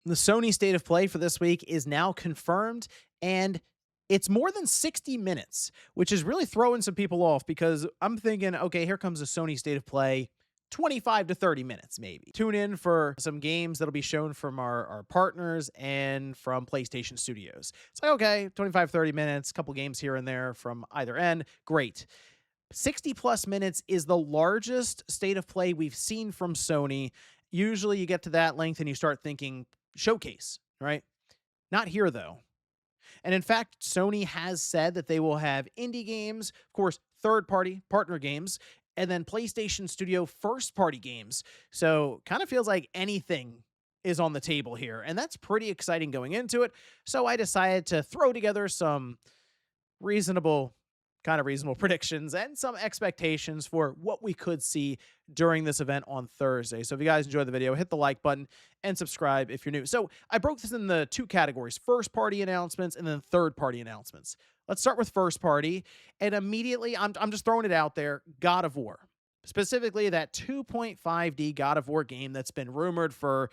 The Sony State of Play for this week is now confirmed, and it's more than 60 minutes, which is really throwing some people off because I'm thinking, okay, here comes the Sony State of Play, 25 to 30 minutes maybe. Tune in for some games that'll be shown from our partners and from PlayStation Studios. It's like, okay, 25, 30 minutes, couple games here and there from either end. Great. 60 plus minutes is the largest State of Play we've seen from Sony. Usually you get to that length and you start thinking showcase, right? Not here though. And in fact, Sony has said that they will have indie games, of course, third party partner games, and then PlayStation Studio first party games. So kind of feels like anything is on the table here. And that's pretty exciting going into it. So I decided to throw together some reasonable reasonable predictions and some expectations for what we could see during this event on Thursday. So if you guys enjoyed the video, hit the like button and subscribe if you're new. So I broke this in the two categories: first party announcements and then third party announcements. Let's start with first party, and immediately I'm just throwing it out there: God of War, specifically that 2.5D God of War game that's been rumored for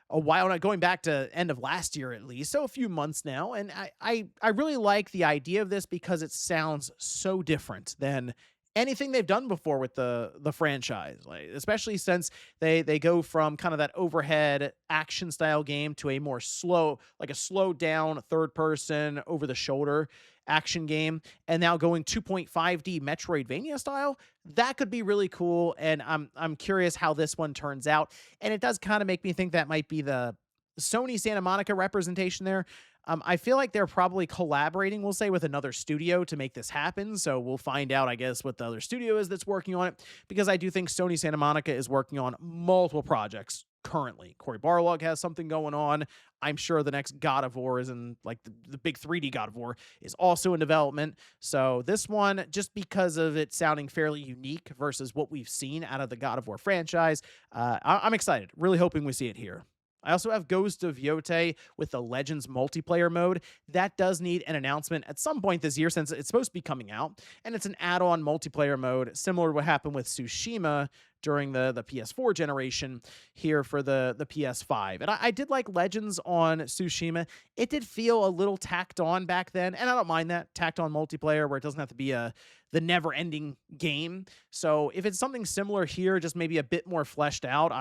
a while now, going back to end of last year at least, so a few months now. And I really like the idea of this because it sounds so different than anything they've done before with the franchise, like especially since they go from kind of that overhead action style game to a more slow, like a slowed down third person over the shoulder action game, and now going 2.5D Metroidvania style. That could be really cool, and I'm curious how this one turns out. And it does kind of make me think that might be the Sony Santa Monica representation there. I feel like they're probably collaborating, we'll say, with another studio to make this happen. So we'll find out, I guess, what the other studio is that's working on it, because I do think Sony Santa Monica is working on multiple projects currently. Cory Barlog has something going on. I'm sure the next God of War is in, like, the big 3D God of War is also in development. So this one, just because of it sounding fairly unique versus what we've seen out of the God of War franchise, I'm excited. Really hoping we see it here. I also have Ghost of Yotei with the Legends multiplayer mode. That does need an announcement at some point this year since it's supposed to be coming out. And it's an add-on multiplayer mode, similar to what happened with Tsushima during the PS4 generation here for the PS5. And I did like Legends on Tsushima. It did feel a little tacked on back then, and I don't mind that tacked on multiplayer where it doesn't have to be the never-ending game. So if it's something similar here, just maybe a bit more fleshed out,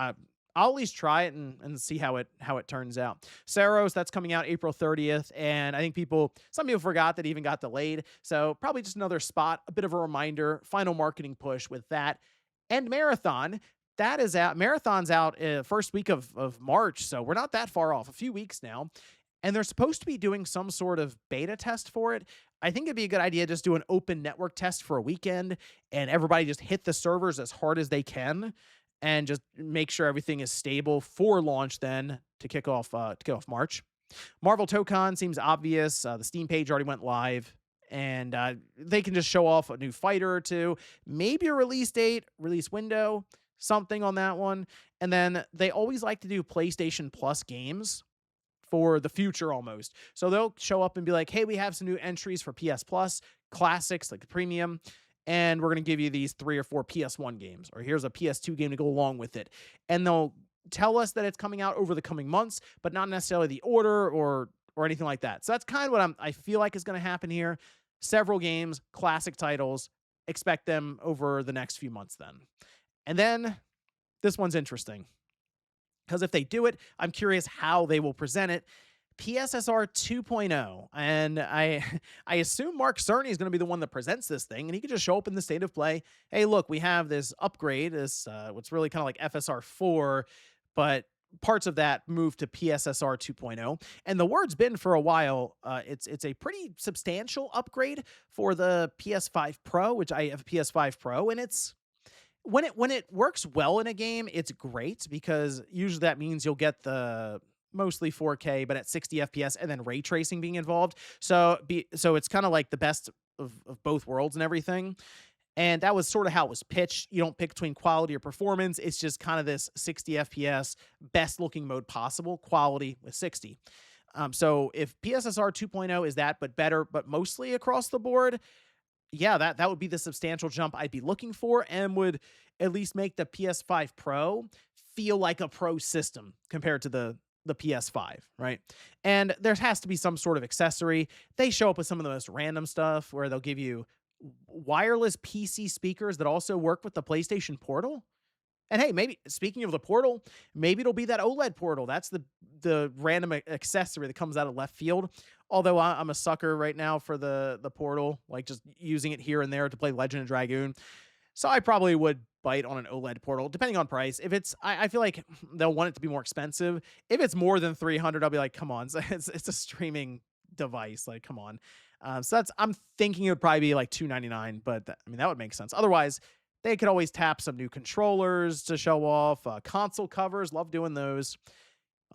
I'll at least try it and see how it turns out. Saros, that's coming out April 30th, and I think some people forgot that it even got delayed. So probably just another spot, a bit of a reminder, final marketing push with that. And Marathon, that is out. Marathon's out first week of March, so we're not that far off, a few weeks now. And they're supposed to be doing some sort of beta test for it. I think it'd be a good idea to just do an open network test for a weekend and everybody just hit the servers as hard as they can and just make sure everything is stable for launch then to kick off March. Marvel Tokon seems obvious. The Steam page already went live, and they can just show off a new fighter or two, maybe a release date, release window, something on that one. And then they always like to do PlayStation Plus games for the future almost. So they'll show up and be like, hey, we have some new entries for PS Plus, classics like the premium, and we're going to give you these 3 or 4 PS1 games, or here's a PS2 game to go along with it. And they'll tell us that it's coming out over the coming months, but not necessarily the order or anything like that. So that's kind of what I feel like is going to happen here. Several games, classic titles, expect them over the next few months then. And then this one's interesting, because if they do it, I'm curious how they will present it. PSSR 2.0, and I assume Mark Cerny is going to be the one that presents this thing, and he could just show up in the State of Play. Hey, look, we have this upgrade, this what's really kind of like FSR 4, but parts of that move to PSSR 2.0. And the word's been for a while, it's a pretty substantial upgrade for the PS5 Pro, which I have a PS5 Pro, and it's when it works well in a game, it's great, because usually that means you'll get the mostly 4K, but at 60 FPS, and then ray tracing being involved. So it's kind of like the best of both worlds and everything. And that was sort of how it was pitched. You don't pick between quality or performance. It's just kind of this 60 FPS, best looking mode possible, quality with 60. So if PSSR 2.0 is that, but better, but mostly across the board, yeah, that would be the substantial jump I'd be looking for, and would at least make the PS5 Pro feel like a pro system compared to the the PS5, right? And there has to be some sort of accessory. They show up with some of the most random stuff where they'll give you wireless PC speakers that also work with the PlayStation Portal. And hey, maybe speaking of the portal, maybe it'll be that OLED portal. That's the random accessory that comes out of left field. Although I'm a sucker right now for the portal, like just using it here and there to play Legend of Dragoon. So I probably would bite on an OLED portal, depending on price. If it's, I feel like they'll want it to be more expensive. If it's more than 300, I'll be like, come on, it's a streaming device. Like, come on. So I'm thinking it would probably be like 299, but I mean that would make sense. Otherwise, they could always tap some new controllers to show off. Console covers, love doing those,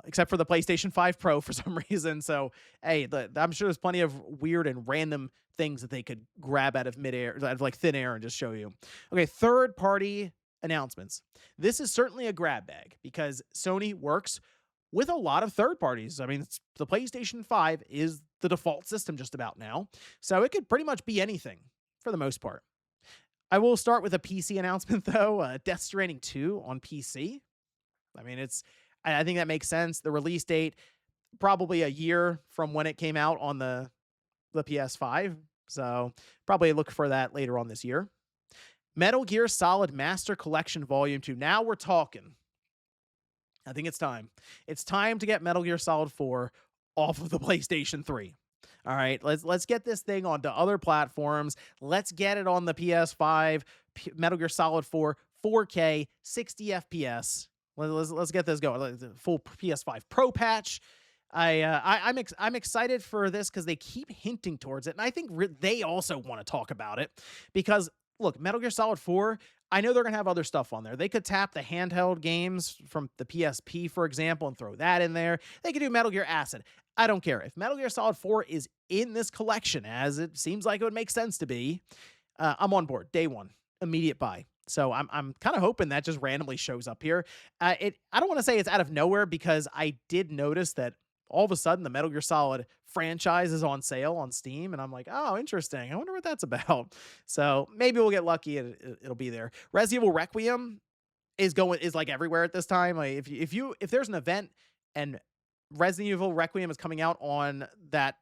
except for the PlayStation 5 Pro for some reason. So, hey, I'm sure there's plenty of weird and random things that they could grab out of midair, out of like thin air, and just show you. Okay, third party announcements. This is certainly a grab bag because Sony works with a lot of third parties. I mean, the PlayStation 5 is the default system just about now. So it could pretty much be anything for the most part. I will start with a PC announcement, though. Death Stranding 2 on PC. I mean, I think that makes sense. The release date, probably a year from when it came out on the PS5. So probably look for that later on this year. Metal Gear Solid Master Collection Volume 2. Now we're talking. I think it's time. It's time to get Metal Gear Solid 4 off of the PlayStation 3. All right, let's get this thing onto other platforms. Let's get it on the PS5, Metal Gear Solid 4, 4K, 60 FPS. Let's get this going. Full PS5 Pro patch. I'm excited for this because they keep hinting towards it, and I think they also want to talk about it because look, Metal Gear Solid 4. I know they're gonna have other stuff on there. They could tap the handheld games from the PSP, for example, and throw that in there. They could do Metal Gear Acid. I don't care. If Metal Gear Solid 4 is in this collection, as it seems like it would make sense to be, I'm on board. Day one, immediate buy. So I'm kind of hoping that just randomly shows up here. I don't want to say it's out of nowhere because I did notice that all of a sudden the Metal Gear Solid franchise is on sale on Steam, and I'm like, oh, interesting. I wonder what that's about. So maybe we'll get lucky and it'll be there. Resident Evil Requiem is like everywhere at this time. Like if there's an event and Resident Evil Requiem is coming out on that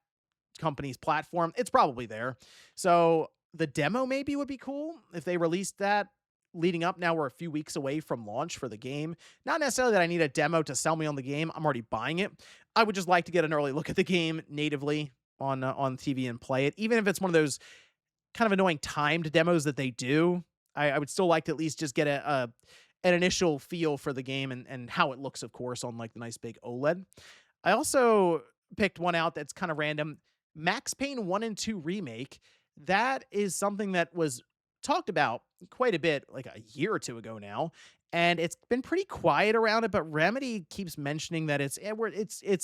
company's platform, it's probably there. So the demo maybe would be cool if they released that leading up. Now we're a few weeks away from launch for the game. Not necessarily that I need a demo to sell me on the game. I'm already buying it. I would just like to get an early look at the game natively on TV and play it. Even if it's one of those kind of annoying timed demos that they do, I would still like to at least just get an initial feel for the game and how it looks, of course, on like the nice big OLED. I also picked one out that's kind of random. Max Payne 1 and 2 Remake. That is something that was talked about quite a bit like a year or two ago now, and it's been pretty quiet around it, but Remedy keeps mentioning that it's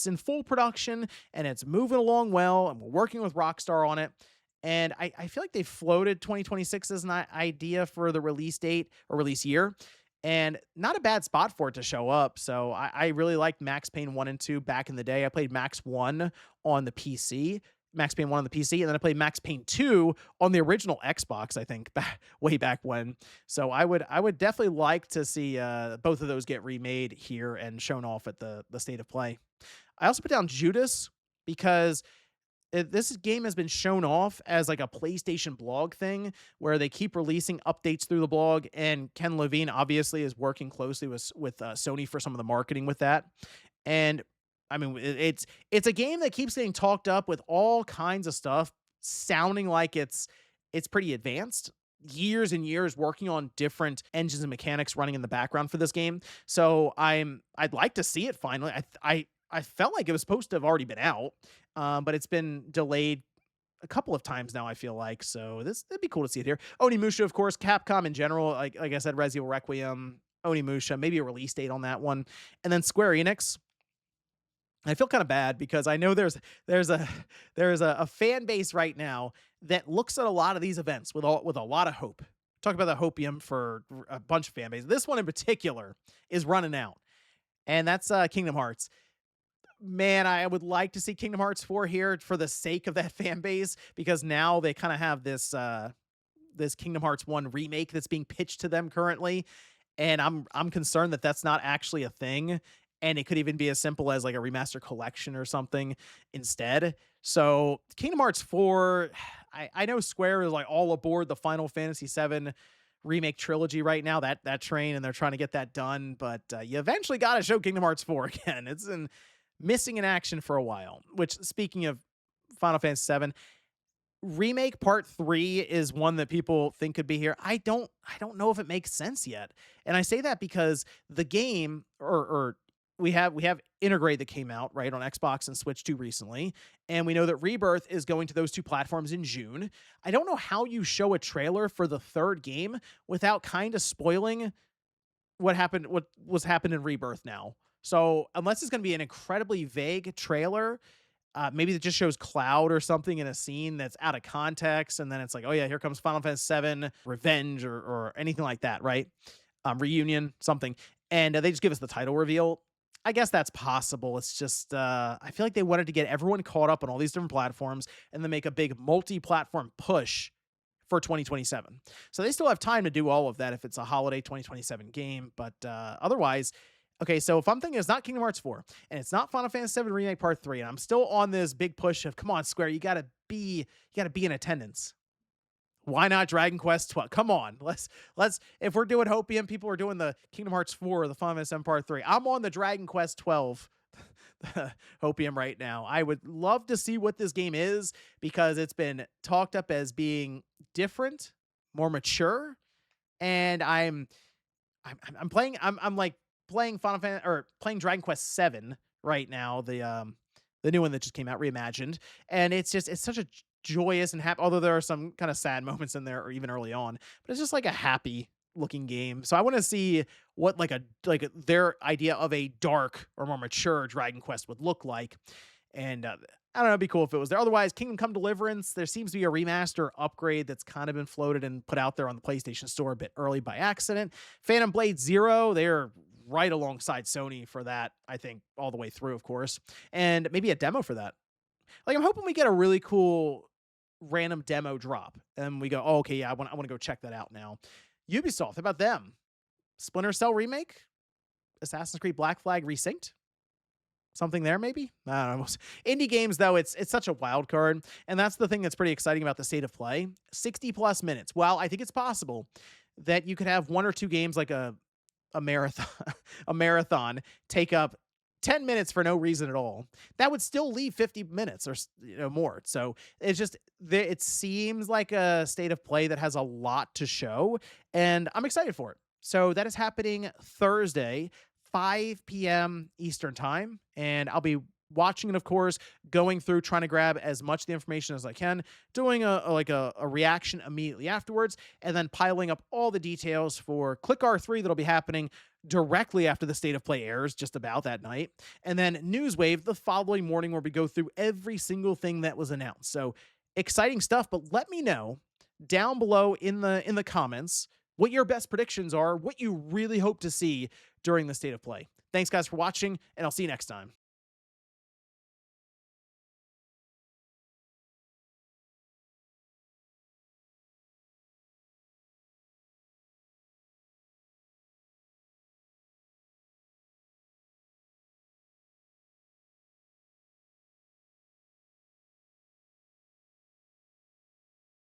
in full production and it's moving along well, and we're working with Rockstar on it. And I feel like they floated 2026 as an idea for the release date or release year, and not a bad spot for it to show up. So I really liked Max Payne 1 and 2 back in the day. I played Max 1 on the PC, Max Payne 1 on the PC, and then I played Max Payne 2 on the original Xbox, I think, way back when. So I would definitely like to see both of those get remade here and shown off at the State of Play. I also put down Judas because this game has been shown off as like a PlayStation blog thing where they keep releasing updates through the blog, and Ken Levine obviously is working closely with Sony for some of the marketing with that. And I mean, it's a game that keeps getting talked up with all kinds of stuff, sounding like it's pretty advanced. Years and years working on different engines and mechanics running in the background for this game. So I'd like to see it finally. I felt like it was supposed to have already been out, but it's been delayed a couple of times now, I feel like. So it'd be cool to see it here. Onimusha, of course, Capcom in general, like I said, Resident Evil Requiem, Onimusha, maybe a release date on that one. And then Square Enix. I feel kind of bad because I know there's a fan base right now that looks at a lot of these events with a lot of hope. Talk about the hopium for a bunch of fan bases. This one in particular is running out, and that's Kingdom Hearts. Man, I would like to see Kingdom Hearts 4 here for the sake of that fan base, because now they kind of have this Kingdom Hearts 1 remake that's being pitched to them currently, and I'm concerned that that's not actually a thing. and it could even be as simple as like a remaster collection or something instead. So Kingdom Hearts 4, I know Square is like all aboard the Final Fantasy 7 remake trilogy right now, that train, and they're trying to get that done. But you eventually got to show Kingdom Hearts 4 again. It's been missing in action for a while. Which, speaking of Final Fantasy 7, remake part 3 is one that people think could be here. I don't know if it makes sense yet. And I say that because the game, or we have Integrate that came out right on Xbox and Switch 2 recently, and we know that Rebirth is going to those two platforms in June. I don't know how you show a trailer for the third game without kind of spoiling what was happened in Rebirth now. So unless it's going to be an incredibly vague trailer, maybe it just shows Cloud or something in a scene that's out of context, and then it's like, oh yeah, here comes Final Fantasy VII Revenge, or anything like that, right? Reunion, something, and they just give us the title reveal. I guess that's possible. It's just I feel like they wanted to get everyone caught up on all these different platforms and then make a big multi-platform push for 2027. So they still have time to do all of that if it's a holiday 2027 game. But otherwise, okay, so if I'm thinking it's not Kingdom Hearts 4 and it's not Final Fantasy VII Remake Part 3, and I'm still on this big push of, come on, Square, you gotta be in attendance. Why not Dragon Quest 12? Come on, let's if we're doing Hopium, people are doing the Kingdom Hearts 4 or the Final Fantasy VII Part 3. I'm on the Dragon Quest 12 Hopium right now. I would love to see what this game is because it's been talked up as being different, more mature, and I'm playing I'm like playing Final Fantasy, or playing Dragon Quest 7 right now, the new one that just came out, reimagined, and it's such a joyous and happy, although there are some kind of sad moments in there or even early on, but it's just like a happy looking game. So I want to see what their idea of a dark or more mature Dragon Quest would look like. And I don't know, it'd be cool if it was there. Otherwise, Kingdom Come Deliverance, there seems to be a remaster upgrade that's kind of been floated and put out there on the PlayStation Store a bit early by accident. Phantom Blade Zero, they're right alongside Sony for that, I think, all the way through, of course. And maybe a demo for that. Like, I'm hoping we get a really cool random demo drop, and we go, oh, okay, yeah, I want to go check that out now. Ubisoft, how about them? Splinter Cell remake, Assassin's Creed Black Flag resynced, something there maybe. I don't know. Indie games though, it's such a wild card, and that's the thing that's pretty exciting about the state of play. 60 plus minutes. While I think it's possible that you could have one or two games like a marathon, a marathon take up 10 minutes for no reason at all, that would still leave 50 minutes or more. So it's just, it seems like a state of play that has a lot to show, and I'm excited for it. So that is happening Thursday, 5 p.m. Eastern time, and I'll be watching it, of course, going through, trying to grab as much of the information as I can, doing a reaction immediately afterwards, and then piling up all the details for Click R3 that'll be happening directly after the state of play airs, just about that night, and then Newswave the following morning, where we go through every single thing that was announced. So exciting stuff. But let me know down below in the comments what your best predictions are, what you really hope to see during the state of play. Thanks guys for watching, and I'll see you next time.